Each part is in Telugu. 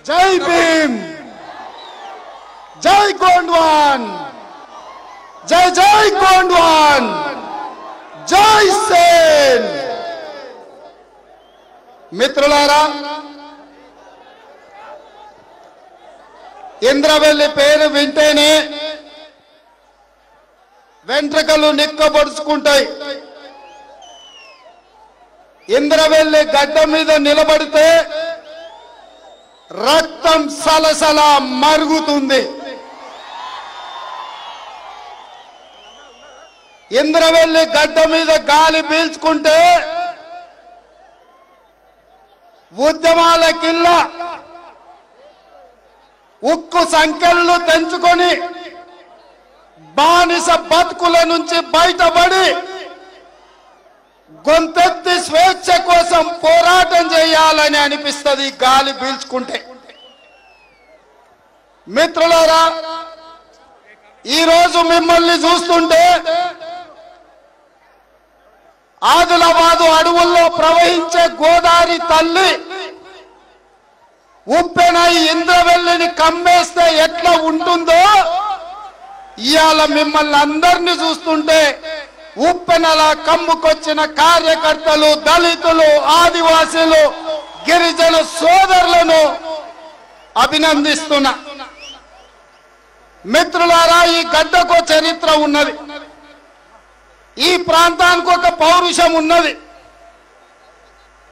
జై భీమ్, జై గోండ్వాన్, జై జై గోండ్వాన్, జై సేన్. మిత్రులారా, ఇంద్రవెల్లి పేరు వింటేనే వెంట్రుకలు నిక్కబడుచుకుంటాయి. ఇంద్రవెల్లి గడ్డ మీద నిలబడితే రక్తం సలసల మరుగుతుంది. ఇంద్రవెల్లి గడ్డ మీద గాలి పీల్చుకుంటే ఉద్యమాల కిల్ల ఉక్కు సంఖ్యలను తెంచుకొని బానిస బతుకుల నుంచి బయటపడి గొంతెత్తి స్వేచ్ఛ కోసం పోరాటం చేయాలని అనిపిస్తుంది గాలి పీల్చుకుంటే. మిత్రులారా, ఈరోజు మిమ్మల్ని చూస్తుంటే ఆదిలాబాదు అడవుల్లో ప్రవహించే గోదావరి తల్లి ఉప్పెనై ఇంద్రవెల్లిని కమ్మేస్తే ఎట్లా ఉంటుందో ఇవాళ మిమ్మల్ని అందరినీ చూస్తుంటే ఉప్పెనల కమ్ముకొచ్చిన కార్యకర్తలు, దళితులు, ఆదివాసీలు, గిరిజన సోదరులను అభినందిస్తున్నా. మిత్రులారా, ఈ గడ్డకు చరిత్ర ఉన్నది, ఈ ప్రాంతానికి ఒక పౌరుషం ఉన్నది,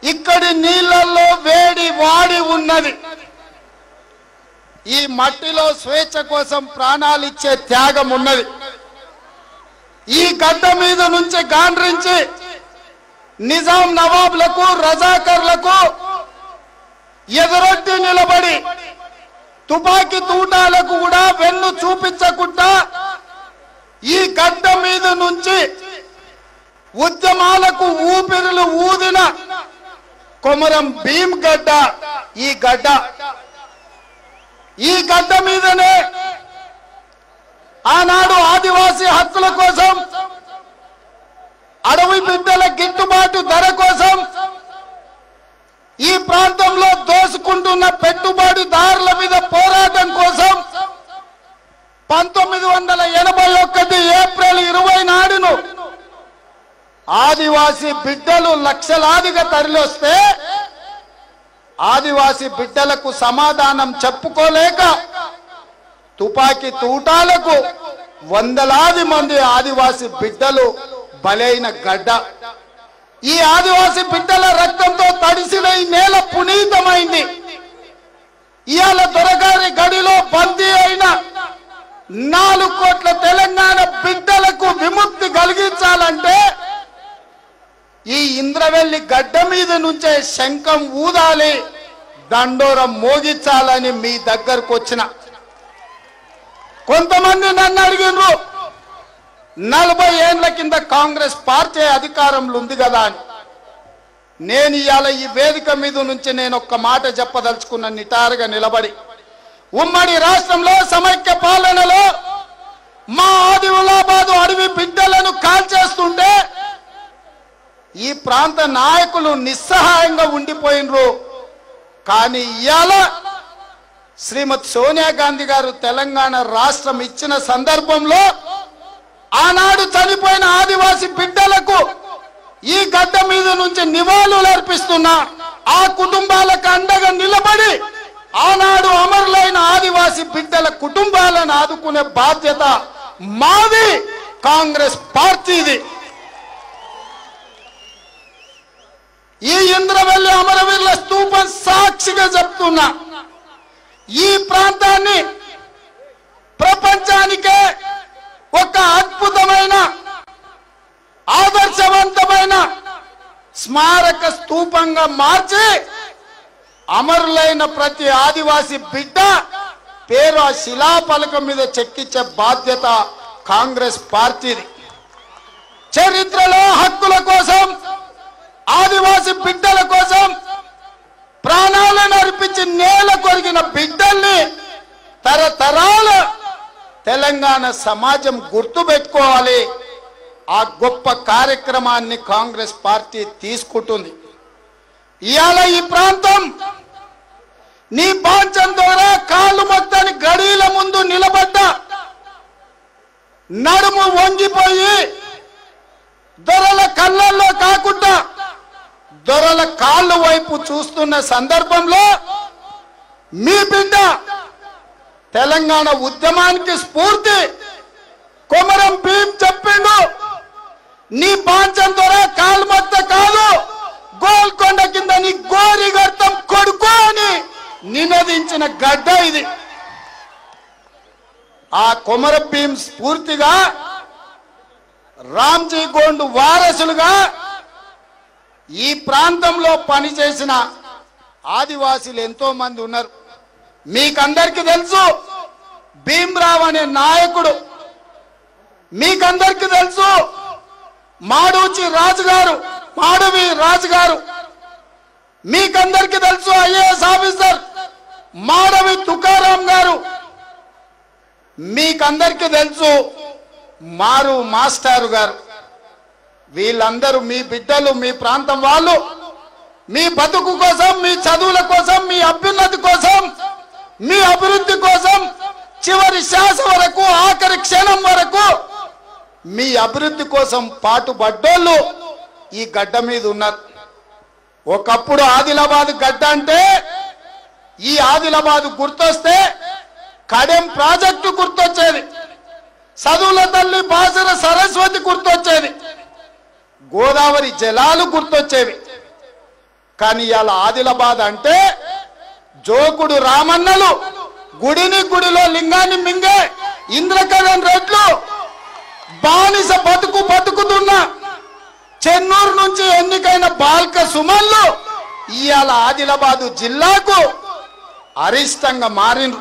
ఇక్కడి నీళ్లలో వేడి వాడి ఉన్నది. ఈ మట్టిలో స్వేచ్ఛ కోసం ప్రాణాలు ఇచ్చే త్యాగం ఉన్నది. ఈ గడ్డ మీద నుంచి గాండ్రించి నిజాం నవాబులకు, రజాకర్లకు ఎదురొట్టి నిలబడి తుపాకీ తూటాలకు కూడా వెన్ను చూపించకుండా ఈ గడ్డ మీద నుంచి ఉద్యమాలకు ఊపిరులు ఊదిన కొమరం భీమ్ గడ్డ ఈ గడ్డ. ఈ గడ్డ మీదనే ఆనాడు ఆదివాసీ హక్కుల కోసం, అడవి బిడ్డల గిట్టుబాటు ధర కోసం, ఈ ప్రాంతంలో దోసుకుంటున్న పెట్టుబడిదారుల మీద పోరాటం కోసం 1981 ఏప్రిల్ 20 నాడును ఆదివాసీ బిడ్డలు లక్షలాదిగా తరలివస్తే ఆదివాసీ బిడ్డలకు సమాధానం చెప్పుకోలేక తుపాకీ తూటాలకు వందలాది మంది ఆదివాసీ బిడ్డలు బలైన గడ్డ. ఈ ఆదివాసీ బిడ్డల రక్తంతో తడిసిన ఈ నేల పునీతమైంది. ఇవాళ దొరగారి గడిలో బందీ అయిన 4 కోట్ల తెలంగాణ బిడ్డలకు విముక్తి కలిగించాలంటే ఈ ఇంద్రవెల్లి గడ్డ మీద నుంచే శంఖం ఊదాలి, దండోరం మోగించాలని మీ దగ్గరకు వచ్చిన. కొంతమంది నన్ను అడిగినారు, 40 ఏళ్ల కింద కాంగ్రెస్ పార్టీ అధికారంలో ఉంది కదా అని. నేను ఇవాళ ఈ వేదిక మీద నుంచి నేను ఒక్క మాట చెప్పదలుచుకున్న, నిటారుగా నిలబడి ఉమ్మడి రాష్ట్రంలో సమైక్య పాలనలో మా ఆదిలాబాదు అడవి బిడ్డలను కాల్చేస్తుంటే ఈ ప్రాంత నాయకులు నిస్సహాయంగా ఉండిపోయినరు. కానీ ఇవాళ శ్రీమతి సోనియా గాంధీ గారు తెలంగాణ రాష్ట్రం ఇచ్చిన సందర్భంలో ఆనాడు చనిపోయిన ఆదివాసీ బిడ్డలకు ఈ గడ్డ మీద నుంచి నివాళులు అర్పిస్తున్నా. ఆ కుటుంబాలకు అండగా నిలబడి ఆనాడు అమరులైన ఆదివాసీ బిడ్డల కుటుంబాలను ఆదుకునే బాధ్యత మాది, కాంగ్రెస్ పార్టీది. ఈ ఇంద్రవెల్లి అమరవీరుల స్తూపం సాక్షిగా చెప్తున్నా, ఈ ప్రాంతాన్ని ప్రపంచానికే ఒక అద్భుతమైన ఆదర్శవంతమైన స్మారక స్తూపంగా మార్చి అమరులైన ప్రతి ఆదివాసీ బిడ్డ పేరు ఆ శిలాఫలకం మీద చెక్కించే బాధ్యత కాంగ్రెస్ పార్టీది. చరిత్రలో హక్కుల కోసం, ఆదివాసీ బిడ్డల కోసం ప్రాణాలను అర్పించి నేల కొరిగిన బిడ్డల్ని తరతరాల తెలంగాణ సమాజం గుర్తుపెట్టుకోవాలి. ఆ గొప్ప కార్యక్రమాన్ని కాంగ్రెస్ పార్టీ తీసుకుంటుంది. ఇవాళ ఈ ప్రాంతం నీ బాంచం ద్వారా కాళ్ళు మొత్తాన్ని గడియల ముందు నిలబడ్డ నడుము వంగిపోయి దొరల కళ్ళల్లో కాకుండా దొరల కాళ్ళు వైపు చూస్తున్న సందర్భంలో మీ బిడ్డ తెలంగాణ ఉద్యమానికి స్ఫూర్తి కొమరం భీం చెప్పిండు, నీ బాంచం ద్వారా కాళ్ళు మొత్త కాదు గోల్కొండ కింద నీ గోరి గర్తం కొడుకు అని నినదించిన గడ్డ ఇది. ఆ కొమరం భీం స్ఫూర్తిగా రామ్జీ గోండు వారసులుగా ఈ ప్రాంతంలో పనిచేసిన ఆదివాసీలు ఎంతో మంది ఉన్నారు. మీకందరికీ తెలుసు భీమ్రావ్ అనే నాయకుడు, మీకందరికీ తెలుసు మాడూచి రాజుగారు, మాడవి రాజుగారు, మీకందరికీ తెలుసు ఐఏఎస్ ఆఫీసర్ మాడవి తుకారాం గారు, మీకందరికీ తెలుసు మారు మాస్టారు గారు. వీళ్ళందరూ మీ బిడ్డలు, మీ ప్రాంతం వాళ్ళు. మీ బతుకు కోసం, మీ చదువుల కోసం, మీ అభ్యున్నతి కోసం, మీ అభివృద్ధి కోసం చివరి శ్వాస వరకు, ఆఖరి క్షణం వరకు మీ అభివృద్ధి కోసం పాటుపడ్డోళ్ళు ఈ గడ్డ మీద ఉన్నారు. ఒకప్పుడు ఆదిలాబాద్ గడ్డ అంటే ఈ ఆదిలాబాద్ గుర్తొస్తే కడెం ప్రాజెక్టు గుర్తొచ్చేది, చదువుల తల్లి బాసర సరస్వతి గుర్తొచ్చేది, గోదావరి జలాలు గుర్తొచ్చేవి. కానీ ఇవాళ ఆదిలాబాద్ అంటే జోకుడు రామన్నలు గుడిని గుడిలో లింగాన్ని మింగే ఇంద్రకరణ్ రెడ్లు బానిస బతుకుతున్న చెన్నూరు నుంచి ఎన్నికైన బాల్క సుమన్లు ఇవాళ ఆదిలాబాదు జిల్లాకు అరిష్టంగా మారిన.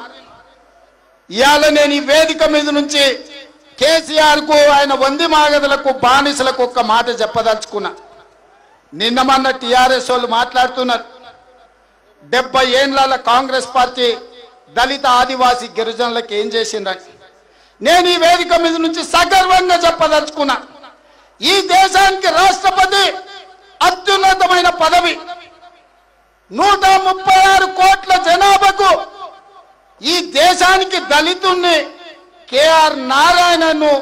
ఇవాళ నేను ఈ వేదిక మీద నుంచి కేసీఆర్ కు ఆయన వంది మాగదులకు బానిసలకు ఒక్క మాట చెప్పదలుచుకున్నా. నిన్న మొన్న టిఆర్ఎస్ వాళ్ళు మాట్లాడుతున్నారు 70 ఏళ్ల కాంగ్రెస్ పార్టీ దళిత ఆదివాసీ గిరిజనులకు ఏం చేసిందని. నేను ఈ వేదిక మీద నుంచి సగర్వంగా చెప్పదలుచుకున్నా, ఈ దేశానికి రాష్ట్రపతి అత్యున్నతమైన పదవి, 136 కోట్ల జనాభాకు ఈ దేశానికి దళితుణ్ణి కేఆర్ నారాయణను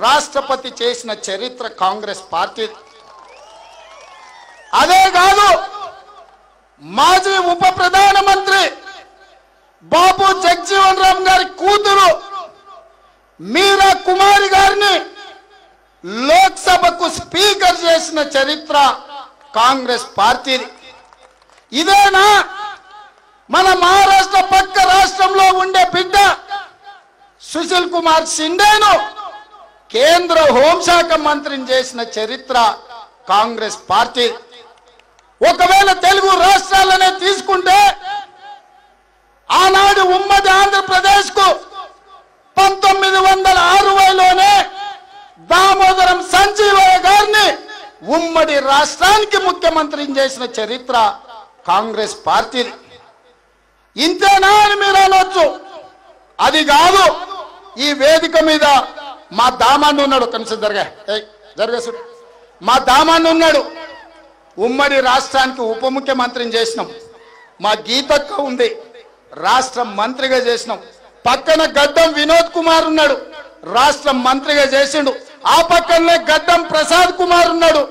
రాష్ట్రపతి చేసిన చరిత్ర కాంగ్రెస్ పార్టీ. అదే కాదు, మాజీ ఉప ప్రధానమంత్రి బాబు జగజీవన్ రామ్ గారి కూతురు మీరా కుమారి గారిని లోక్సభకు స్పీకర్ చేసిన చరిత్ర కాంగ్రెస్ పార్టీది. ఇదేనా మన మహారాష్ట్ర పక్క రాష్ట్రంలో ఉండే బిడ్డ సుశీల్ కుమార్ షిండేను కేంద్ర హోంశాఖ మంత్రిని చేసిన చరిత్ర కాంగ్రెస్ పార్టీ. ఒకవేళ తెలుగు రాష్ట్రాలనే తీసుకుంటే ఆనాడు ఉమ్మడి ఆంధ్రప్రదేశ్ కు 1960లోనే దామోదరం సంజీవయ్య గారిని ఉమ్మడి రాష్ట్రానికి ముఖ్యమంత్రిని చేసిన చరిత్ర కాంగ్రెస్ పార్టీది. ఇంతేనా అని మీరు అనొచ్చు. అది కాదు, ఈ వేదిక మీద మా దామాన్ని ఉన్నాడు, కనీసం జరగ మా దామాన్ని ఉన్నాడు, ఉమ్మడి రాష్ట్రానికి ఉప ముఖ్యమంత్రిని చేసినాం. మా గీతక్క ఉంది, రాష్ట్ర మంత్రిగా చేసినాం. పక్కన గడ్డం వినోద్ కుమార్ ఉన్నాడు, రాష్ట్ర మంత్రిగా చేసిండు. ఆ పక్కనే గడ్డం ప్రసాద్ కుమార్ ఉన్నాడు,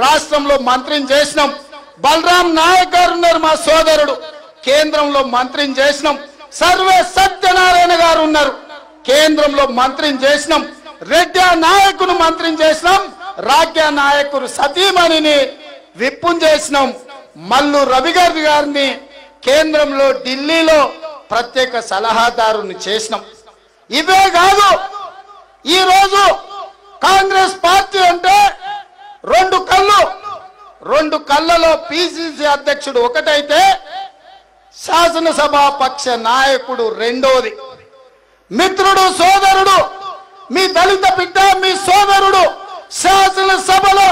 రాష్ట్రంలో మంత్రిని చేసినాం. బలరాం నాయక్ గారు ఉన్నారు, మా సోదరుడు, కేంద్రంలో మంత్రిని చేసినాం. సర్వే సత్యనారాయణ గారు ఉన్నారు, కేంద్రంలో మంత్రిని చేసినాం. రెడ్డి నాయకును మంత్రిని చేసినాం. రాజ్య నాయకుడు సతీమణిని విప్పుని చేసినాం. మల్లు రవి గారిని కేంద్రంలో ఢిల్లీలో ప్రత్యేక సలహాదారుని చేసినాం. ఇవే కాదు, ఈరోజు కాంగ్రెస్ పార్టీ అంటే రెండు కళ్ళలో పిసిసి అధ్యక్షుడు ఒకటైతే శాసనసభా పక్ష నాయకుడు రెండోది. మిత్రుడు, సోదరుడు, మీ దళిత బిడ్డ, మీ సోదరుడు శాసనసభలో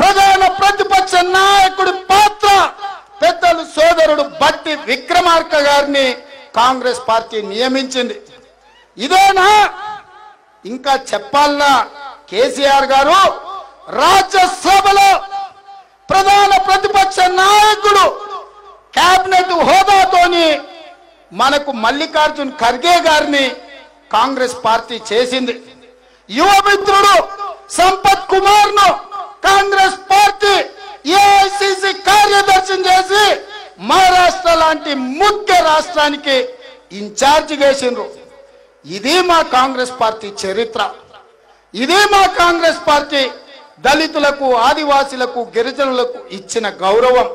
ప్రధాన ప్రతిపక్ష నాయకుడి పాత్ర పెద్దలు సోదరుడు బట్టి విక్రమార్క గారిని కాంగ్రెస్ పార్టీ నియమించింది. ఇదేనా? ఇంకా చెప్పాలన్నా, కేసీఆర్ గారు రాజ్యసభలో ప్రధాన ప్రతిపక్ష నాయకుడు కేబినెట్ హోదాతోని మనకు మల్లికార్జున్ ఖర్గే గారిని కాంగ్రెస్ పార్టీ చేసింది. యువ మిత్రుడు సంపత్ కుమార్ ను కాంగ్రెస్ పార్టీ ఏఐసిసి కార్యదర్శిని చేసి మహారాష్ట్ర లాంటి ముఖ్య రాష్ట్రానికి ఇన్ఛార్జి చేసిండ్రు. ఇది మా కాంగ్రెస్ పార్టీ చరిత్ర. ఇది మా కాంగ్రెస్ పార్టీ దళితులకు, ఆదివాసీలకు, గిరిజనులకు ఇచ్చిన గౌరవం.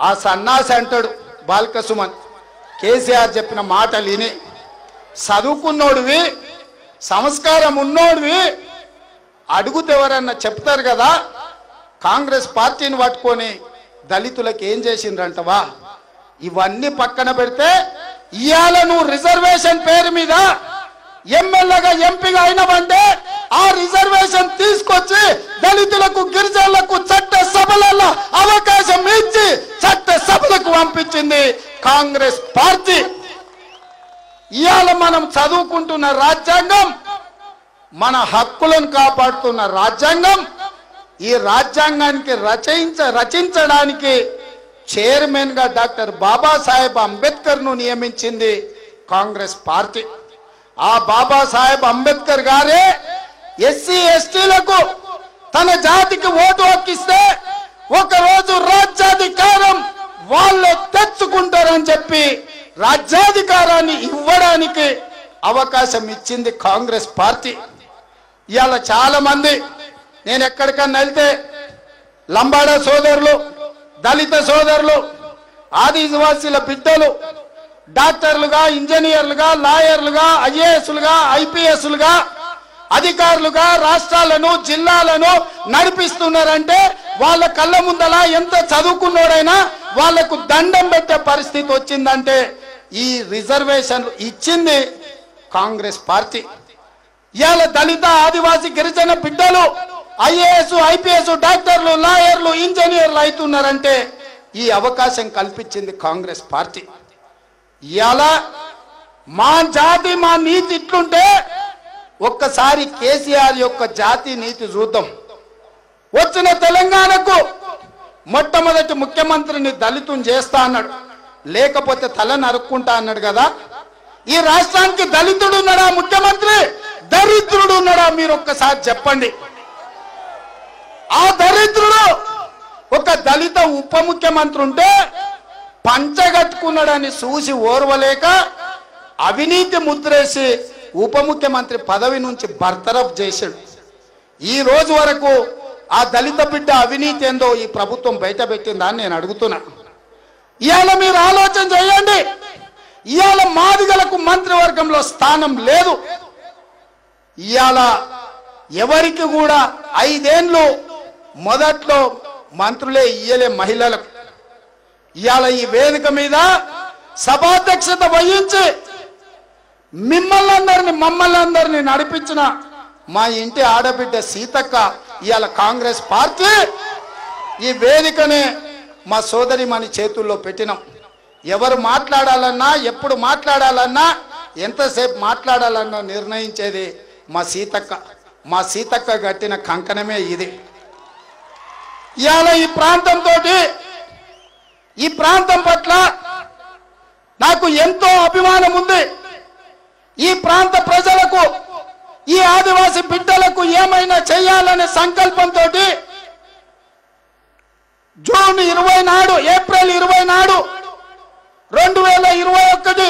ఆ సన్నాసి అంటాడు బాల్క సుమన్, కేసీఆర్ చెప్పిన మాటలు విని చదువుకున్నోడివి, సంస్కారం ఉన్నోడివి, అడుగుతే ఎవరన్నా చెప్తారు కదా. కాంగ్రెస్ పార్టీని పట్టుకొని దళితులకు ఏం చేసిండ్రంటవా? ఇవన్నీ పక్కన పెడితే ఇవాళ నువ్వు రిజర్వేషన్ పేరు మీద ఎమ్మెల్యేగా ఎంపీగా అయినవంటే ఆ రిజర్వేషన్ తీసుకొచ్చి దళితులకు, గిరిజనులకు చట్ట సభలలో అవకాశం ఇచ్చి చట్ట సభలకు పంపించింది కాంగ్రెస్ పార్టీ. ఇవాళ మనం చదువుకుంటున్న రాజ్యాంగం, మన హక్కులను కాపాడుతున్న రాజ్యాంగం, ఈ రాజ్యాంగానికి రచించడానికి చైర్మన్ గా డాక్టర్ బాబాసాహెబ్ అంబేద్కర్ ను నియమించింది కాంగ్రెస్ పార్టీ. ఆ బాబాసాహెబ్ అంబేద్కర్ గారే ఎస్సీ ఎస్టీలకు తన జాతికి ఓటు హక్కిస్తే ఒకరోజు రాజ్యాధికారం వాళ్ళే తెచ్చుకుంటారని చెప్పి రాజ్యాధికారాన్ని ఇవ్వడానికి అవకాశం ఇచ్చింది కాంగ్రెస్ పార్టీ. ఇవాళ చాలా మంది నేను ఎక్కడికన్నా వెళ్తే లంబాడా సోదరులు, దళిత సోదరులు, ఆదివాసీల బిడ్డలు డాక్టర్లుగా, ఇంజనీర్లుగా, లాయర్లుగా, ఐఏఎస్లుగా, ఐపీఎస్లుగా, అధికారులుగా రాష్ట్రాలను, జిల్లాలను నడిపిస్తున్నారంటే వాళ్ళ కళ్ళ ముందల ఎంత చదువుకున్నోడైనా వాళ్లకు దండం పెట్టే పరిస్థితి వచ్చిందంటే ఈ రిజర్వేషన్లు ఇచ్చింది కాంగ్రెస్ పార్టీ. ఇవాళ దళిత, ఆదివాసీ, గిరిజన బిడ్డలు ఐఏఎస్, ఐపీఎస్, డాక్టర్లు, లాయర్లు, ఇంజనీర్లు అవుతున్నారంటే ఈ అవకాశం కల్పించింది కాంగ్రెస్ పార్టీ. ఇవాళ మా జాతి, మా నీతి ఇట్లుంటే ఒక్కసారి కేసీఆర్ యొక్క జాతి నీతి చూద్దాం. వచ్చిన తెలంగాణకు మొట్టమొదటి ముఖ్యమంత్రిని దళితుని చేస్తా అన్నాడు, లేకపోతే తల నరుక్కుంటా అన్నాడు కదా. ఈ రాష్ట్రానికి దళితుడు ఉన్నాడా ముఖ్యమంత్రి? దరిద్రుడు ఉన్నాడా? మీరు ఒక్కసారి చెప్పండి. ఆ దరిద్రుడు ఒక దళిత ఉప ముఖ్యమంత్రి ఉంటే పంచగట్టుకున్నాడని చూసి ఓర్వలేక అవినీతి ముద్రేసి ఉప ముఖ్యమంత్రి పదవి నుంచి బర్తరఫ్ చేశాడు. ఈ రోజు వరకు ఆ దళిత బిడ్డ అవినీతి ఏందో ఈ ప్రభుత్వం బయట పెట్టిందా అని నేను అడుగుతున్నా. ఇవాళ మీరు ఆలోచన చేయండి. ఇవాళ మాదిగలకు మంత్రివర్గంలో స్థానం లేదు. ఇవాళ ఎవరికి కూడా 5 ఏళ్ళు మొదట్లో మంత్రులే ఇయ్యలే మహిళలకు. ఇవాళ ఈ వేదిక మీద సభాధ్యక్షత వహించి మమ్మల్ని అందరినీ నడిపించిన మా ఇంటి ఆడబిడ్డ సీతక్క ఇవాళ కాంగ్రెస్ పార్టీ ఈ వేదికనే మా సోదరి మన చేతుల్లో పెట్టినాం. ఎవరు మాట్లాడాలన్నా, ఎప్పుడు మాట్లాడాలన్నా, ఎంతసేపు మాట్లాడాలన్నా నిర్ణయించేది మా సీతక్క. మా సీతక్క కట్టిన కంకణమే ఇది. ఇవాళ ఈ ప్రాంతం పట్ల నాకు ఎంతో అభిమానం ఉంది. ఈ ప్రాంత ప్రజలకు, ఈ ఆదివాసీ బిడ్డలకు ఏమైనా చేయాలనే సంకల్పంతో జూన్ 20 నాడు, ఏప్రిల్ 20 నాడు 2021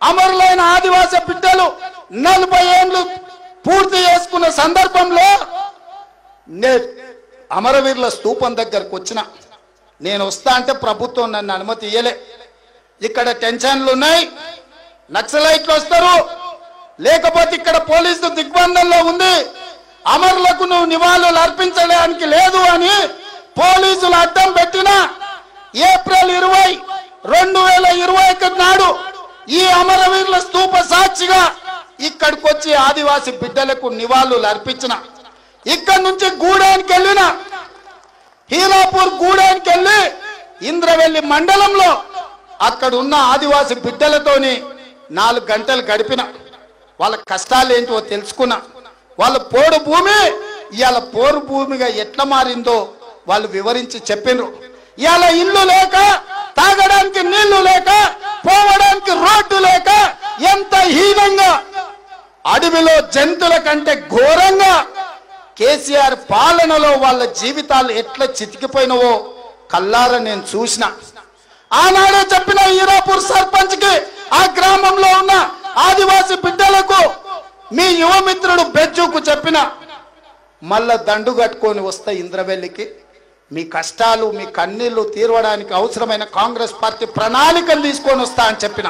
అమరులైన ఆదివాసీ బిడ్డలు 40 ఏళ్ళు పూర్తి చేసుకున్న సందర్భంలో అమరవీరుల స్తూపం దగ్గరకు వచ్చిన. నేను వస్తా అంటే ప్రభుత్వం నన్ను అనుమతి ఇయ్యలే. ఇక్కడ టెన్షన్లు ఉన్నాయి, నక్సలైట్లు వస్తారు, లేకపోతే ఇక్కడ పోలీసు దిగ్బంధంలో ఉంది, అమరులకు నువ్వు నివాళులు అర్పించడానికి లేదు అని పోలీసులు అడ్డం పెట్టిన ఏప్రిల్ 20, 2021 నాడు ఈ అమరవీరుల స్తూప సాక్షిగా ఇక్కడికి వచ్చి ఆదివాసీ బిడ్డలకు నివాళులు అర్పించిన. ఇక్కడ నుంచి గూడానికి వెళ్ళిన, హీరాపూర్ గూడానికి వెళ్ళి ఇంద్రవెల్లి మండలంలో అక్కడ ఉన్న ఆదివాసీ బిడ్డలతోని 4 గంటలు గడిపిన. వాళ్ళ కష్టాలు ఏంటో తెలుసుకున్నా. వాళ్ళ పోడు భూమి ఇవాళ పోరు భూమిగా ఎట్లా మారిందో వాళ్ళు వివరించి చెప్పినారు. ఇవాళ ఇల్లు లేక, తాగడానికి నీళ్లు లేక, పోవడానికి జంతువుల కంటే ఘోరంగా కేసీఆర్ పాలనలో వాళ్ళ జీవితాలు ఎట్లా చితికిపోయినవో కల్లారా నేను చూసిన. ఆనాడే చెప్పిన హీరాపూర్ సర్పంచ్ కి ఆ గ్రామంలో ఉన్న ఆదివాసి బిడ్డలకు మీ యువమిత్రుడు బెజ్జుకు చెప్పిన, మళ్ళా దండు కట్టుకొని వస్తా ఇంద్రవెల్లికి, మీ కష్టాలు మీ కన్నీళ్లు తీర్వడానికి అవసరమైన కాంగ్రెస్ పార్టీ ప్రణాళికలు తీసుకొని వస్తా అని చెప్పిన.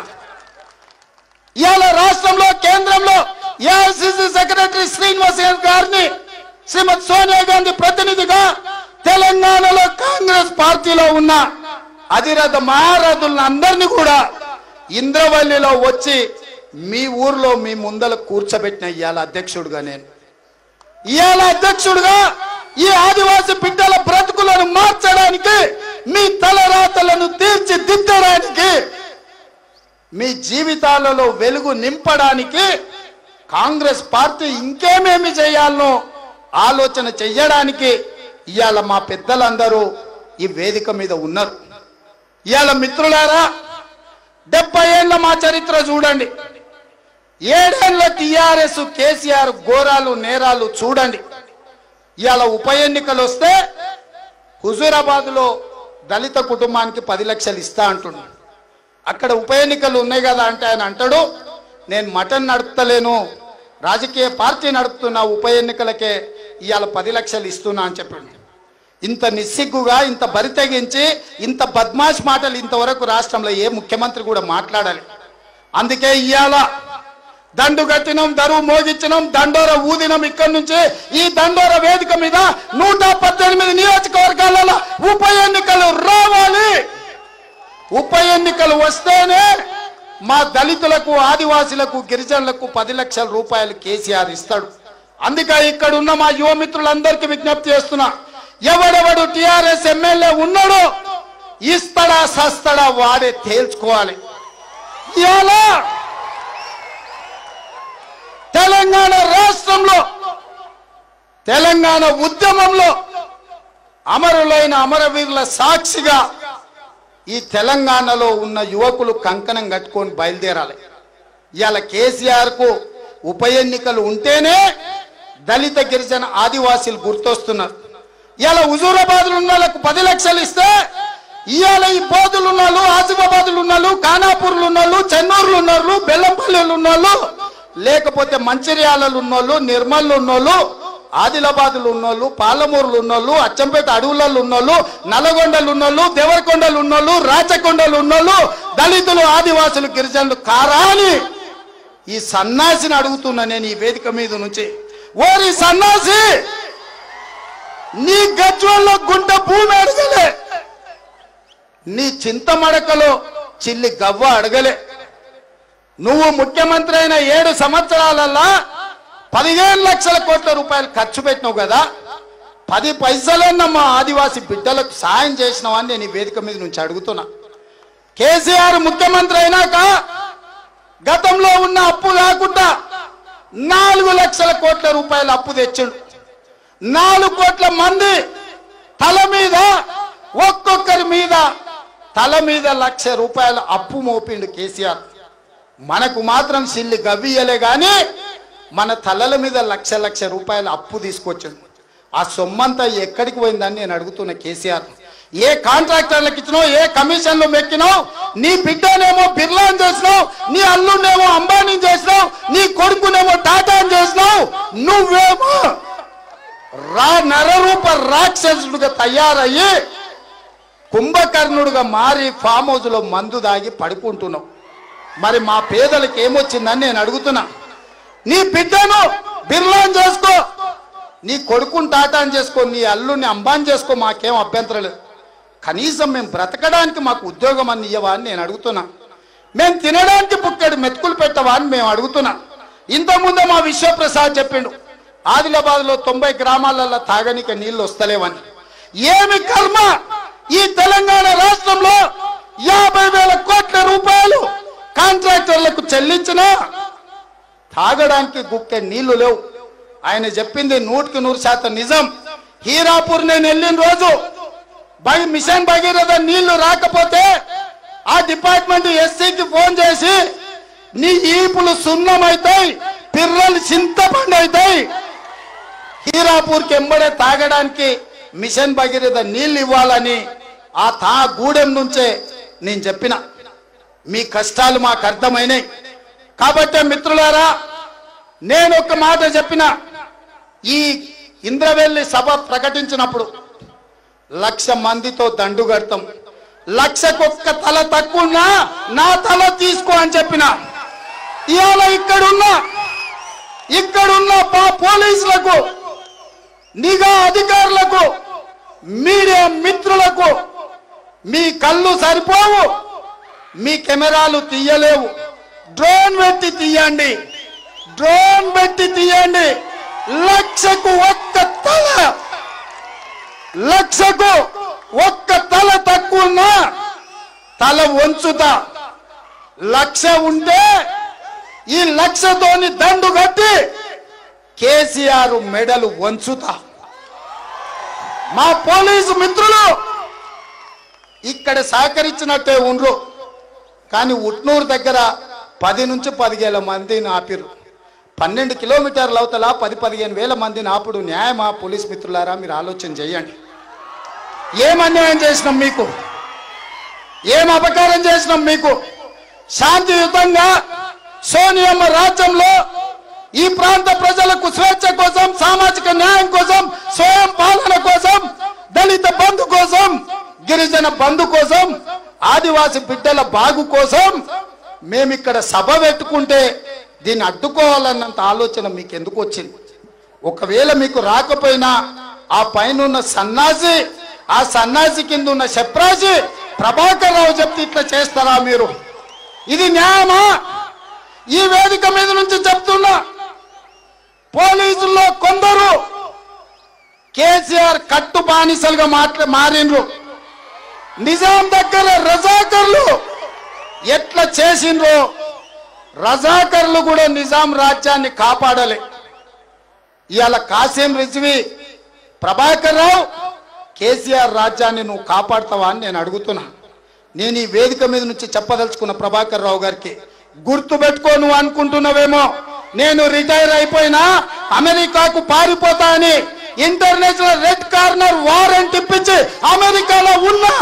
ఇవాళ రాష్ట్రంలో కేంద్రంలో ఏఐసిసి సెక్రటరీ శ్రీనివాస్ గారిని శ్రీమతి సోనియా గాంధీ ప్రతినిధిగా తెలంగాణలో కాంగ్రెస్ పార్టీలో ఉన్న అధిరథ మహారథులను అందరినీ కూడా ఇంద్రవల్లిలో వచ్చి మీ ఊర్లో మీ ముందల కూర్చోబెట్టిన ఇవాళ అధ్యక్షుడుగా నేను. ఇవాళ అధ్యక్షుడుగా ఈ ఆదివాసి బిడ్డల బ్రతుకులను మార్చడానికి, మీ తలరాతలను తీర్చిదిద్దడానికి, మీ జీవితాలలో వెలుగు నింపడానికి కాంగ్రెస్ పార్టీ ఇంకేమేమి చేయాలనో ఆలోచన చెయ్యడానికి ఇవాళ మా పెద్దలందరూ ఈ వేదిక మీద ఉన్నారు. ఇవాళ మిత్రులారా, 70 ఏళ్ల మా చరిత్ర చూడండి, 7 ఏళ్ల టిఆర్ఎస్ కేసీఆర్ ఘోరాలు నేరాలు చూడండి. ఇవాళ ఉప ఎన్నికలు వస్తే హుజూరాబాద్ లో దళిత కుటుంబానికి 10 లక్షలు ఇస్తా అంటున్నాడు. అక్కడ ఉప ఎన్నికలు ఉన్నాయి కదా అంటే ఆయన అంటాడు, నేను మటన్ నడుపుతలేను, రాజకీయ పార్టీ నడుపుతున్నా, ఉప ఎన్నికలకే ఇవాళ 10 లక్షలు ఇస్తున్నా అని చెప్పండి. ఇంత నిస్సిగ్గుగా, ఇంత బరితెగించి, ఇంత బద్మాష్ మాటలు ఇంతవరకు రాష్ట్రంలో ఏ ముఖ్యమంత్రి కూడా మాట్లాడాలి. అందుకే ఇవాళ దండు కట్టినం, దరువు మోగించినం, దండోర ఊదినం. ఇక్కడి నుంచి ఈ దండోర వేదిక మీద 118 నియోజకవర్గాలలో ఉప ఎన్నికలు రావాలి. ఉప ఎన్నికలు వస్తేనే మా దళితులకు, ఆదివాసులకు, గిరిజనులకు 10 లక్షల రూపాయలు కేసీఆర్ ఇస్తాడు. అందుకే ఇక్కడ ఉన్న మా యువమిత్రులందరికీ విజ్ఞప్తి చేస్తున్నా, ఎవడెవడు టిఆర్ఎస్ ఎమ్మెల్యే ఉన్నాడో ఇస్తాడా సస్తాడా వాడే తేల్చుకోవాలి. ఇలా తెలంగాణ రాష్ట్రంలో, తెలంగాణ ఉద్యమంలో అమరులైన అమరవీరుల సాక్షిగా ఈ తెలంగాణలో ఉన్న యువకులు కంకణం కట్టుకొని బయలుదేరాలి. ఇవాళ కేసీఆర్ కు ఉప ఎన్నికలు ఉంటేనే దళిత గిరిజన ఆదివాసీలు గుర్తొస్తున్నారు. ఇవాళ హుజూరాబాద్లు ఉన్న వాళ్ళకు 10 లక్షలు ఇస్తే ఇవాళ ఈ బోధులు ఉన్నాళ్ళు, ఆసిఫాబాద్లు ఉన్నాళ్ళు, ఖానాపూర్లు ఉన్నాళ్ళు, చెన్నూరులు ఉన్నారు, బెల్లంపల్లిలు ఉన్నాళ్ళు, లేకపోతే మంచిర్యాలలు ఉన్నోళ్ళు, నిర్మల్లు ఉన్నోళ్ళు, ఆదిలాబాద్లు ఉన్నోళ్ళు, పాలమూరులు ఉన్నోళ్ళు, అచ్చంపేట అడవులలో ఉన్నోళ్ళు, నల్లగొండలు ఉన్నోళ్ళు, దేవరకొండలు ఉన్నోళ్ళు, రాచకొండలు ఉన్నోళ్ళు, దళితులు, ఆదివాసులు, గిరిజనులు కారాని ఈ సన్నాసిని అడుగుతున్నా నేను ఈ వేదిక మీద నుంచి. ఓరి సన్నాసి, నీ గజ్వల్లో గుంట భూమి అడగలే, నీ చింతమడకలో చిల్లి గవ్వ అడగలే. నువ్వు ముఖ్యమంత్రి అయిన 7 సంవత్సరాలల్లా 15 లక్షల కోట్ల రూపాయలు ఖర్చు పెట్టినావు కదా, 10 పైసలన్న మా ఆదివాసి బిడ్డలకు సాయం చేసినావు అని నేను ఈ వేదిక మీద నుంచి అడుగుతున్నా. కేసీఆర్ ముఖ్యమంత్రి అయినాక గతంలో ఉన్న అప్పు కాకుండా 4 లక్షల కోట్ల రూపాయలు అప్పు తెచ్చిండు. 4 కోట్ల మంది తల మీద, ఒక్కొక్కరి మీద తల మీద 1,00,000 రూపాయల అప్పు మోపిండు కేసీఆర్. మనకు మాత్రం సిల్లి గవ్వియలే గాని మన తలల మీద 1,00,000 రూపాయల అప్పు తీసుకొచ్చాడు. ఆ సొమ్మంతా ఎక్కడికి పోయిందని నేను అడుగుతున్న కేసీఆర్. ఏ కాంట్రాక్టర్లకు ఇచ్చినావు, ఏ కమిషన్లు మెక్కినావు, నీ బిడ్డనేమో బిర్లాని చేసినావు, నీ అల్లునేమో అంబానీని చేసినావు, నీ కొడుకునేమో టాటాని చేసినావు, నువ్వేమో నరరూప రాక్షసుడుగా తయారయ్యి కుంభకర్ణుడుగా మారి ఫామ్ హౌస్ లో మందు దాగి పడుకుంటున్నావు. మరి మా పేదలకు ఏమొచ్చిందని నేను అడుగుతున్నా. నీ బిడ్డను బిర్లాన్ చేసుకో, నీ కొడుకుని టాటాని చేసుకో, నీ అల్లుని అంబాన్ చేసుకో, మాకేం అభ్యంతరం లేదు. కనీసం మేము బ్రతకడానికి మాకు ఉద్యోగం అని ఇవ్వవా అని నేను అడుగుతున్నా. మేము తినడానికి పుక్కడు మెతుకులు పెట్టవా అని మేము అడుగుతున్నా. ఇంతకుముందే మా విశ్వప్రసాద్ చెప్పిండు, ఆదిలాబాద్ లో 90 గ్రామాలలో తాగనిక నీళ్లు వస్తలేవని. ఏమి కర్మ ఈ తెలంగాణ రాష్ట్రంలో 50,000 కోట్ల రూపాయలు కాంట్రాక్టర్లకు చెల్లించినా తాగడానికి గుక్కే నీళ్లు లేవు. ఆయన చెప్పింది 100% నిజం. హీరాపూర్ నేను వెళ్ళిన రోజు మిషన్ భగీరథ నీళ్లు రాకపోతే ఆ డిపార్ట్మెంట్ ఎస్సీకి ఫోన్ చేసి నీ ఈపులు సున్నమైతాయి, పిర్రలు చింతపండు అవుతాయి. హీరాపూర్కి ఎంబడే తాగడానికి మిషన్ భగీరథ నీళ్ళు ఇవ్వాలని ఆ గూడెం నుంచే నేను చెప్పిన. మీ కష్టాలు మాకు అర్థమైనాయి. కాబట్టి మిత్రులారా, నేను ఒక మాట చెప్పిన. ఈ ఇంద్రవెల్లి సభ ప్రకటించినప్పుడు 1,00,000 మందితో దండు కడతాం, 1,00,000 తల తక్కువ నా తల తీసుకో అని చెప్పిన. ఇవాళ ఇక్కడున్న పోలీసులకు, నిఘా అధికారులకు, మీడియా మిత్రులకు మీ కళ్ళు సరిపోవు, మీ కెమెరాలు తీయలేవు. డ్రోన్ పెట్టి తీయండి, 1,00,000కు 1 తల, 1,00,000కు 1 తల తక్కువ తల వంచుతా. 1,00,000 ఉంటే ఈ 1,00,000తోని దండు కట్టి కేసీఆర్ మెడలు వంచుతా. మా పోలీసు మిత్రులు ఇక్కడ సహకరించినట్టే ఉండ్రు, కానీ ఉట్నూరు దగ్గర 10 నుంచి 15 మందిని ఆపిర్రు. 12 కిలోమీటర్ల అవతల 10-15 వేల మందిని ఆపుడు న్యాయమా? పోలీస్ మిత్రులారా, మీరు ఆలోచన చేయండి. ఏం అన్యాయం చేసినాం మీకు? ఏం అపకారం చేసినాం మీకు? శాంతియుతంగా సోనియమ్మ రాజ్యంలో ఈ ప్రాంత ప్రజలకు స్వేచ్ఛ కోసం, సామాజిక న్యాయం కోసం, స్వయం పాలన కోసం, దళిత బంధు కోసం, గిరిజన బంధు కోసం, ఆదివాసి బిడ్డల బాగు కోసం మేమిక్కడ సభ పెట్టుకుంటే దీన్ని అడ్డుకోవాలన్నంత ఆలోచన మీకు ఎందుకు వచ్చింది? ఒకవేళ మీకు రాకపోయినా ఆ పైన సన్నాసి, ఆ సన్నాసి కింద ఉన్న శప్రాజి ప్రభాకర్ రావు చెప్తే ఇట్లా చేస్తారా మీరు? ఇది న్యాయమా? ఈ వేదిక మీద నుంచి చెప్తున్నా, పోలీసుల్లో కొందరు కేసీఆర్ కట్టు బానిసలుగా మారిండ్రు. నిజాం దగ్గర రజాకర్లు ఎట్లా చేసిండ్రో రజాకర్లు కూడా నిజాం రాజ్యాన్ని కాపాడలే. ఇవాళ కాసిం రిజ్వీ, ప్రభాకర్ రావు, కేసీఆర్ రాజ్యాన్ని నువ్వు కాపాడుతావా అని నేను అడుగుతున్నా. నేను ఈ వేదిక మీద నుంచి చెప్పదలుచుకున్న ప్రభాకర్ రావు గారికి, గుర్తు పెట్టుకో, నువ్వు అనుకుంటున్నావేమో నేను రిటైర్ అయిపోయినా అమెరికాకు పారిపోతా అని ఇంటర్నేషనల్ రెడ్ కార్నర్ వారెంట్ ఇప్పించి అమెరికాలో ఉన్నా,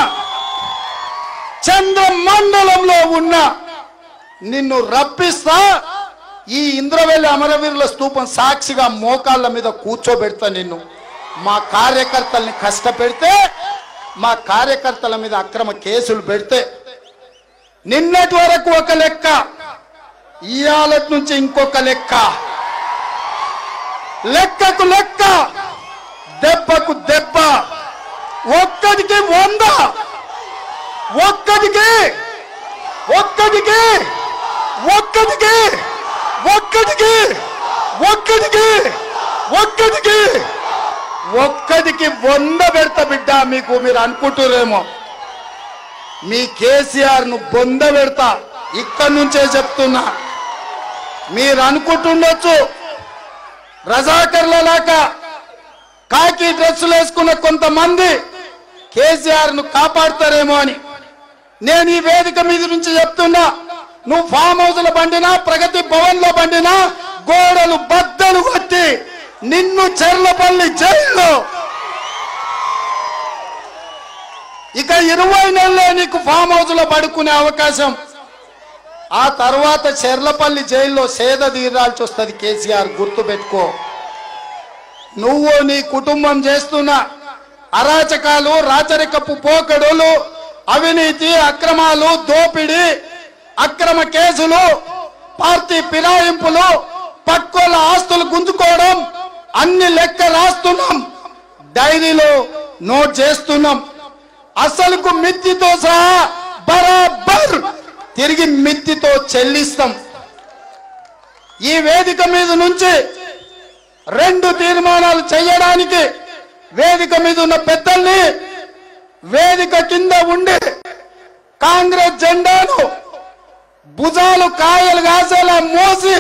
చంద్రమండలంలో ఉన్నా నిన్ను రప్పిస్తా. ఈ ఇంద్రవెల్లి అమరవీరుల స్తూపం సాక్షిగా మోకాళ్ళ మీద కూర్చోబెడతా నిన్ను. మా కార్యకర్తల్ని కష్టపెడితే, మా కార్యకర్తల మీద అక్రమ కేసులు పెడితే, నిన్నటి వరకు ఒక లెక్క, ఇవాళ నుంచి ఇంకొక లెక్క, లెక్కకు లెక్క, దెబ్బకు దెబ్బ, ఒక్కడికి 100, ఒక్కడికి 100 పెడతా బిడ్డ. మీకు మీరు అనుకుంటురేమో, మీ కేసీఆర్ ను బొంద పెడతా. ఇక్కడి నుంచే చెప్తున్నా. మీరు అనుకుంటుండొచ్చు రజాకర్లలాగా కాకి డ్రెస్సులు వేసుకున్న కొంతమంది కేసీఆర్ ను కాపాడతారేమో అని. నేను ఈ వేదిక మీద నుంచి చెప్తున్నా, నువ్వు ఫామ్ హౌస్ లో బండినా, ప్రగతి భవన్ లో బండినా, గోడలు బద్దలు కొట్టి నిన్ను చెర్లపల్లి జైల్లో ఇక 20 నెలలే నీకు ఫామ్ హౌస్ లో పడుకునే అవకాశం. ఆ తర్వాత చెర్లపల్లి జైల్లో సేద తీరాల్సి వస్తుంది. కేసీఆర్ గుర్తు పెట్టుకో. నువ్వు నీ కుటుంబం చేస్తున్న అరాచకాలు, రాచరికపు పోకడులు, అవినీతి, అక్రమాలు, దోపిడీ, అక్రమ కేసులు, పార్టీ ఫిరాయింపులు, పక్కోల ఆస్తులు గుంజుకోవడం అన్ని లెక్క రాస్తున్నాం, డైరీలో నోట్ చేస్తున్నాం. అసలుకు మిత్తితో సహా బరాబర్ తిరిగి మిత్తితో చెల్లిస్తాం. ఈ వేదిక మీద నుంచి 2 తీర్మానాలు చేయడానికి వేదిక మీద ఉన్న పెద్దల్ని, వేదిక కింద ఉండి కాంగ్రెస్ జెండాను భుజాలు కాయలు కాసేలా మోసి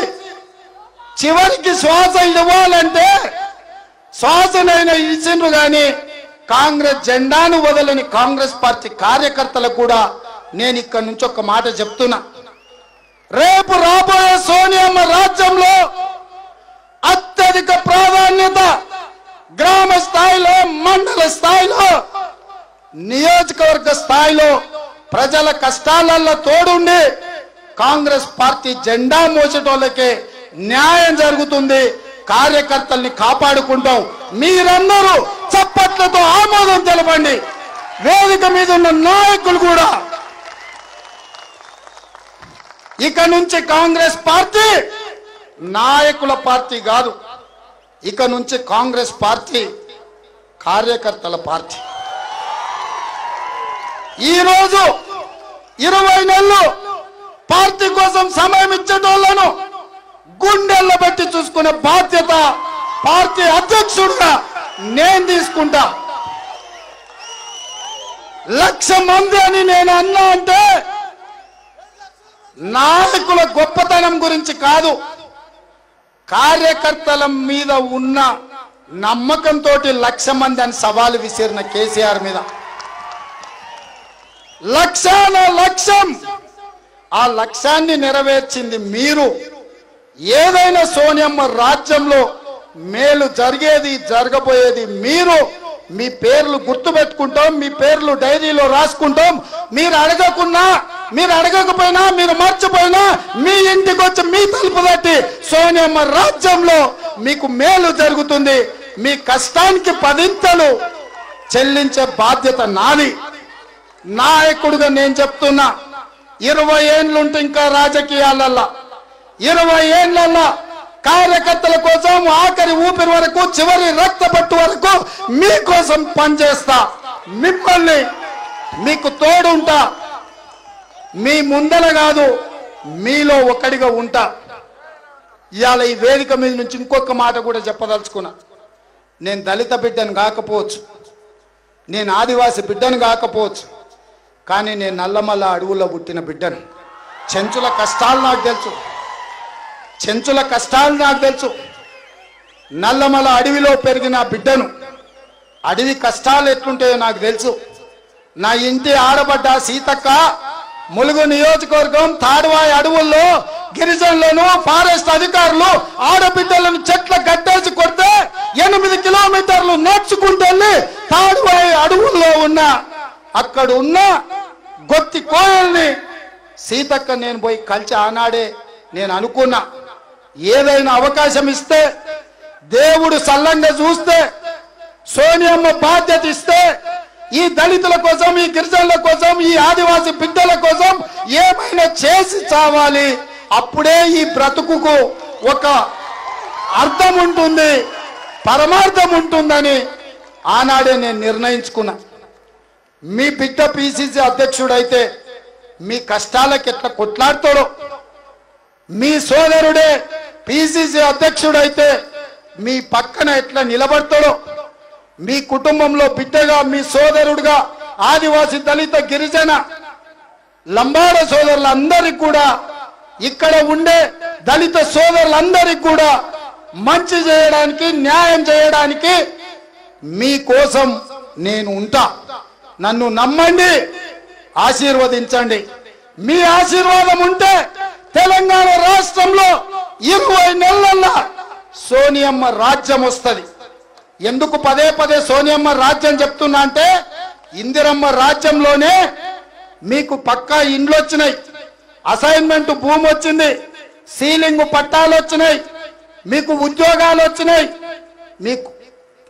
చివరికి శ్వాస ఇవ్వాలంటే శ్వాసనైనా ఇచ్చిండ్రు కానీ కాంగ్రెస్ జెండాను వదలని కాంగ్రెస్ పార్టీ కార్యకర్తలకు కూడా నేను ఇక్కడి నుంచి ఒక మాట చెప్తున్నా. రేపు రాబోయే సోనియమ్మ రాజ్యంలో స్థాయిలో నియోజకవర్గ స్థాయిలో ప్రజల కష్టాలలో తోడుండి కాంగ్రెస్ పార్టీ జెండా మోసేటోళ్ళకే న్యాయం జరుగుతుంది, కార్యకర్తల్ని కాపాడుకుంటాం. మీరందరూ చప్పట్లతో ఆమోదం తెలపండి. వేదిక మీద ఉన్న నాయకులు కూడా ఇక నుంచి కాంగ్రెస్ పార్టీ నాయకుల పార్టీ కాదు, ఇక నుంచి కాంగ్రెస్ పార్టీ కార్యకర్తల పార్టీ. ఈరోజు 20 నెలలు పార్టీ కోసం సమయం ఇచ్చేటోళ్లను గుండెల్లో పెట్టి చూసుకునే బాధ్యత పార్టీ అధ్యక్షుడిగా నేను తీసుకుంటా. 1,00,000 మంది అని నేను అన్నా అంటే నాయకుల గొప్పతనం గురించి కాదు, కార్యకర్తల మీద ఉన్న నమ్మకంతో 1,00,000 మంది అని సవాలు విసిరిన కేసీఆర్ మీద 1,00,000 ఆ లక్ష్యాన్ని నెరవేర్చింది మీరు. ఏదైనా సోనియమ్మ రాజ్యంలో మేలు జరిగేది జరగబోయేది మీరు. మీ పేర్లు గుర్తుపెట్టుకుంటాం, మీ పేర్లు డైరీలో రాసుకుంటాం. మీరు అడగకున్నా, మీరు అడగకపోయినా, మీరు మర్చిపోయినా మీ ఇంటికి వచ్చి మీ తలుపు తట్టి సోనియమ్మ రాజ్యంలో మీకు మేలు జరుగుతుంది. మీ కష్టానికి 10 చెల్లించే బాధ్యత నాది. నాయకుడిగా నేను చెప్తున్నా, 20 ఏళ్ళుంటే ఇంకా రాజకీయాలల్లా 20 ఏళ్ళల్లా కార్యకర్తల కోసం ఆఖరి ఊపిరి వరకు, చివరి రక్తపట్టు వరకు మీకోసం పనిచేస్తా. మిమ్మల్ని మీకు తోడుంటా. మీ ముందర కాదు, మీలో ఒకడిగా ఉంటా. ఇవాళ ఈ వేదిక మీద నుంచి ఇంకొక మాట కూడా చెప్పదలుచుకున్నా. నేను దళిత బిడ్డను కాకపోవచ్చు, నేను ఆదివాసి బిడ్డను కాకపోవచ్చు, కానీ నేను నల్లమల్ల అడవుల్లో పుట్టిన బిడ్డను. చెంచుల కష్టాలు నాకు తెలుసు, చెంచుల కష్టాలు నాకు తెలుసు. నల్లమల అడవిలో పెరిగిన బిడ్డను. అడవి కష్టాలు ఎట్లుంటాయో నాకు తెలుసు. నా ఇంటి ఆడబడ్డ సీతక్క ములుగు నియోజకవర్గం తాడువాయి అడవుల్లో గిరిజనులను ఫారెస్ట్ అధికారులు ఆడబిడ్డలను చెట్ల గట్టేసి కొడితే 8 కిలోమీటర్లు నడుచుకుంటూ తాడువాయి అడవుల్లో ఉన్న అక్కడ ఉన్న గొత్తి కోయల్ని సీతక్క నేను పోయి కలిసి ఆనాడే నేను అనుకున్నా, ఏదైనా అవకాశం ఇస్తే, దేవుడు సల్లంగా చూస్తే, సోనియమ్మ బాధ్యత ఇస్తే, ఈ దళితుల కోసం, ఈ గిరిజనుల కోసం, ఈ ఆదివాసి బిడ్డల కోసం ఏమైనా చేసి చావాలి. అప్పుడే ఈ బ్రతుకుకు ఒక అర్థం ఉంటుంది, పరమార్థం ఉంటుందని ఆనాడే నేను నిర్ణయించుకున్నా. మీ బిడ్డ పిసిసి అధ్యక్షుడైతే మీ కష్టాలకు ఎట్లా కొట్లాడతాడో, మీ సోదరుడే పిసిసి అధ్యక్షుడైతే మీ పక్కన ఎట్లా నిలబడతాడో, మీ కుటుంబంలో బిడ్డగా, మీ సోదరుడుగా ఆదివాసి దళిత గిరిజన లంబాడ సోదరులందరికీ కూడా, ఇక్కడ ఉండే దళిత సోదరులందరికీ కూడా మంచి చేయడానికి, న్యాయం చేయడానికి మీకోసం నేను ఉంటా. నన్ను నమ్మండి, ఆశీర్వదించండి. మీ ఆశీర్వాదం ఉంటే తెలంగాణ రాష్ట్రంలో 20 నెలల్లో సోనియమ్మ రాజ్యం వస్తుంది. ఎందుకు పదే సోనియమ్మ రాజ్యం చెప్తున్నా అంటే, ఇందిరమ్మ రాజ్యంలోనే మీకు పక్కా ఇండ్లు వచ్చినాయి, అసైన్మెంట్ భూమి వచ్చింది, సీలింగ్ పట్టాలు వచ్చినాయి, మీకు ఉద్యోగాలు వచ్చినాయి, మీకు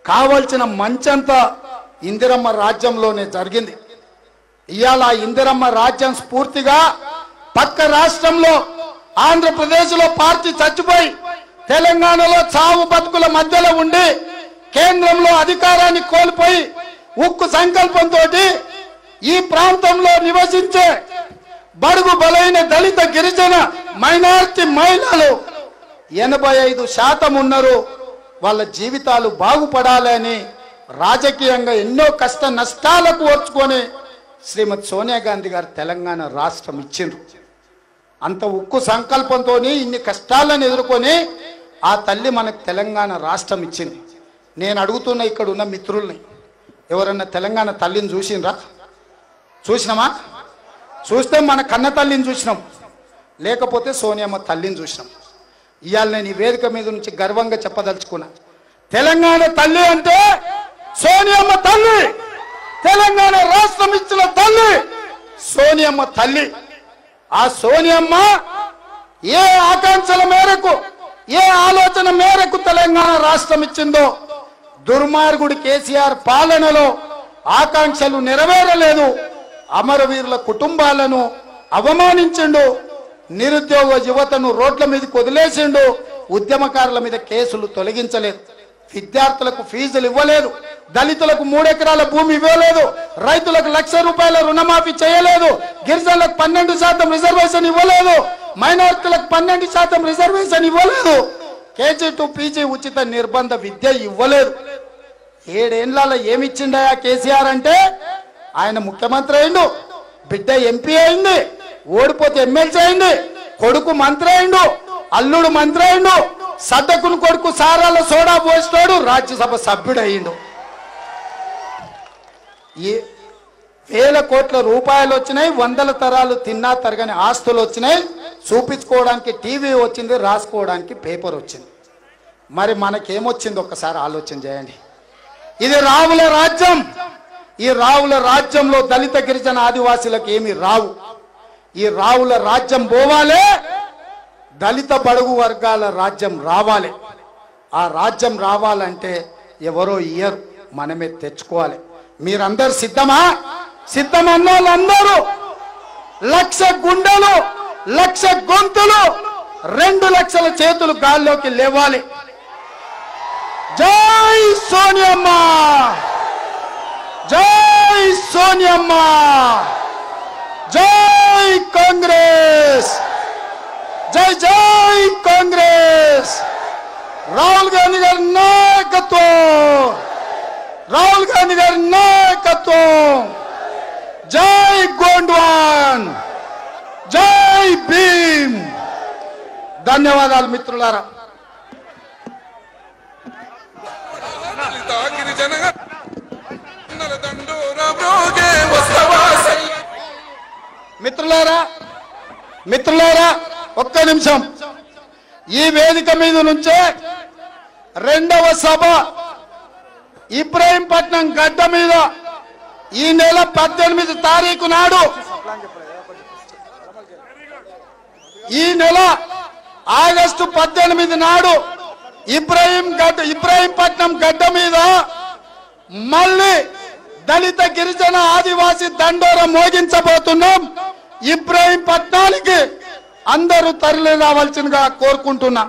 కావలసిన మంచంతా ఇందిరమ్మ రాజ్యంలోనే జరిగింది. ఇవాళ ఇందిరమ్మ రాజ్యం స్ఫూర్తిగా పక్క రాష్ట్రంలో ఆంధ్రప్రదేశ్లో పార్టీ చచ్చిపోయి తెలంగాణలో చావు బతుకుల మధ్యలో ఉండి కేంద్రంలో అధికారాన్ని కోల్పోయి ఉక్కు సంకల్పంతో ఈ ప్రాంతంలో నివసించే బడుగు బలైన దళిత గిరిజన మైనారిటీ మహిళలు 85% ఉన్నారు. వాళ్ళ జీవితాలు బాగుపడాలని రాజకీయంగా ఎన్నో కష్ట నష్టాలకు ఓర్చుకొని శ్రీమతి సోనియా గాంధీ గారు తెలంగాణ రాష్ట్రం ఇచ్చిండ్రు. అంత ఉక్కు సంకల్పంతో ఇన్ని కష్టాలను ఎదుర్కొని ఆ తల్లి మనకు తెలంగాణ రాష్ట్రం ఇచ్చింది. నేను అడుగుతున్న ఇక్కడ ఉన్న మిత్రుల్ని, ఎవరన్నా తెలంగాణ తల్లిని చూసిండ్రా? చూసినామా? చూస్తే మన కన్న తల్లిని చూసినాం, లేకపోతే సోనియమ్మ తల్లిని చూసినాం. ఇవాళ నేను ఈ వేదిక మీద నుంచి గర్వంగా చెప్పదలుచుకున్నా, తెలంగాణ తల్లి అంటే సోనియమ్మ తల్లి, తెలంగాణ రాష్ట్రం ఇచ్చిన తల్లి సోనియమ్మ తల్లి. ఆ సోనియమ్మ ఏ ఆకాంక్షల మేరకు, ఏ ఆలోచన మేరకు తెలంగాణ రాష్ట్రం ఇచ్చిందో దుర్మార్గుడి కేసీఆర్ పాలనలో ఆకాంక్షలు నెరవేరలేదు. అమరవీరుల కుటుంబాలను అవమానించిండు, నిరుద్యోగ యువతను రోడ్ల మీదకి వదిలేసిండు, ఉద్యమకారుల మీద కేసులు తొలగించలేదు, విద్యార్థులకు ఫీజులు ఇవ్వలేదు, దళితులకు 3 ఎకరాల భూమి ఇవ్వలేదు, రైతులకు ₹1,00,000 రుణమాఫీ చేయలేదు, గిరిజనులకు 12% రిజర్వేషన్ ఇవ్వలేదు, మైనారిటీలకు 12% రిజర్వేషన్ ఇవ్వలేదు, కేజీ టు పీజీ ఉచిత నిర్బంధ విద్య ఇవ్వలేదు. 7 ఏళ్లలో ఏమిచ్చిండయా కేసీఆర్ అంటే? ఆయన ముఖ్యమంత్రి అయిండు, బిడ్డ ఎంపీ అయింది, ఓడిపోతే ఎమ్మెల్సీ అయింది, కొడుకు మంత్రి అయిండు, అల్లుడు మంత్రి అయిండు, సద్దకుని కొడుకు సారాల సోడా పోస్తాడు, రాజ్యసభ సభ్యుడు అయ్యిండు. వేల కోట్ల రూపాయలు వచ్చినాయి, 100 తరాలు తిన్నా తరగని ఆస్తులు వచ్చినాయి, చూపించుకోవడానికి టీవీ వచ్చింది, రాసుకోవడానికి పేపర్ వచ్చింది. మరి మనకేమొచ్చింది ఒక్కసారి ఆలోచన చేయండి. ఇది రావుల రాజ్యం. ఈ రావుల రాజ్యంలో దళిత గిరిజన ఆదివాసీలకు ఏమి రావు. ఈ రావుల రాజ్యం పోవాలి, దళిత బడుగు వర్గాల రాజ్యం రావాలి. ఆ రాజ్యం రావాలంటే ఎవరో ఇయ్యరు, మనమే తెచ్చుకోవాలి. మీరందరూ సిద్ధమా? సిద్ధమన్న వాళ్ళందరూ 1,00,000 గుండెలు, 1,00,000 గొంతులు, 2 లక్షల చేతులు గాల్లోకి లేవాలి. జై సోనియమ్మ, జై సోనియమ్మ, జై కాంగ్రెస్, జై జై కాంగ్రెస్. రాహుల్ గాంధీ గారి నాయకత్వం, రాహుల్ గాంధీ గారి నాయకత్వం. జై గోండ్వాన్, జై భీమ్. ధన్యవాదాలు మిత్రులారా. మిత్రులారా ఒక్క నిమిషం. ఈ వేదిక మీద నుంచే 2వ సభ ఇబ్రహీంపట్నం గడ్డ మీద ఈ నెల 18 తారీఖు నాడు, ఈ నెల ఆగస్టు 18 నాడు ఇబ్రహీంపట్నం గడ్డ మీద మళ్ళీ దళిత గిరిజన ఆదివాసీ దండోర మోగించబోతున్నాం. ఇబ్రహీంపట్నానికి అందరూ తరలి రావాల్సిందిగా కోరుకుంటున్నా.